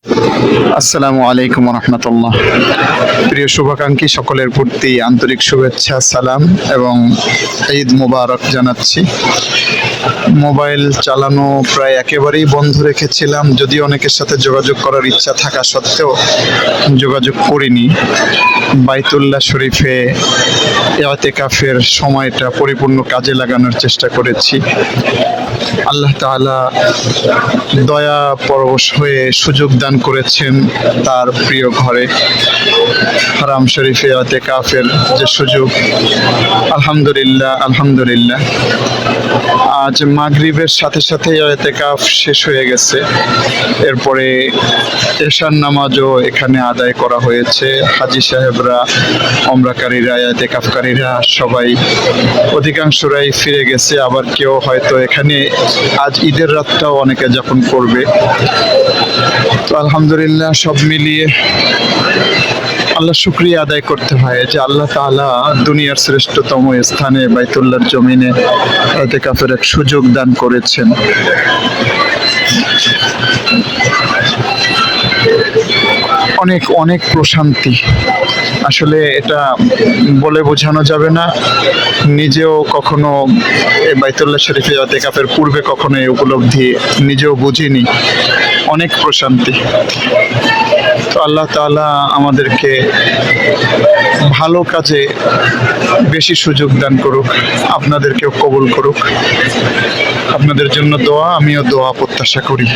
আসসালামু আলাইকুম রহমতুল্লাহ। প্রিয় শুভাকাঙ্ক্ষী সকলের প্রতি আন্তরিক শুভেচ্ছা, সালাম এবং ঈদ মুবারক জানাচ্ছি। মোবাইল চালানো প্রায় একেবারেই বন্ধ রেখেছিলাম, যদিও অনেকের সাথে যোগাযোগ করার ইচ্ছা থাকা সত্ত্বেও যোগাযোগ করিনি। বাইতুল্লাহ শরীফে ইতিকাফের সময়টা পরিপূর্ণ কাজে লাগানোর চেষ্টা করেছি। আল্লাহ তাআলা দয়া পরবশ হয়ে সুযোগ দান করেছেন তার প্রিয় ঘরে হারাম শরীফে ইতিকাফের যে সুযোগ, আলহামদুলিল্লাহ আলহামদুলিল্লাহ। আজ মাগরিবের সাথে সাথে ইতিকাফ শেষ হয়ে গেছে। এরপরে এশার নামাজও এখানে আদায় করা হয়েছে। হাজী সাহেবরা, ওমরাকারীরা, ইতিকাফকারীরা সবাই অধিকাংশরাই ফিরে গেছে। আবার কেউ হয়তো এখানে আজ ঈদের রাতটাও অনেকে যাপন করবে। তো আলহামদুলিল্লাহ, সব মিলিয়ে আল্লাহ শুকরিয়া আদায় করতে হয় যে আল্লাহ তাআলা দুনিয়ার শ্রেষ্ঠতম স্থানে বাইতুল্লাহর জমিনে ইতিকাফের এক সুযোগ দান করেছেন। অনেক অনেক প্রশান্তি, আসলে এটা বলে বোঝানো যাবে না। নিজেও কখনো বাইতুল্লাহ শরীফে ইতিকাফের পূর্বে কখনো এই উপলব্ধি নিজেও বুঝিনি। অনেক প্রশান্তি। তো আল্লাহ তাআলা আমাদেরকে ভালো কাজে বেশি সুযোগ দান করুক, আপনাদেরকেও কবুল করুক। আপনাদের জন্য দোয়া, আমিও দোয়া প্রত্যাশা করি।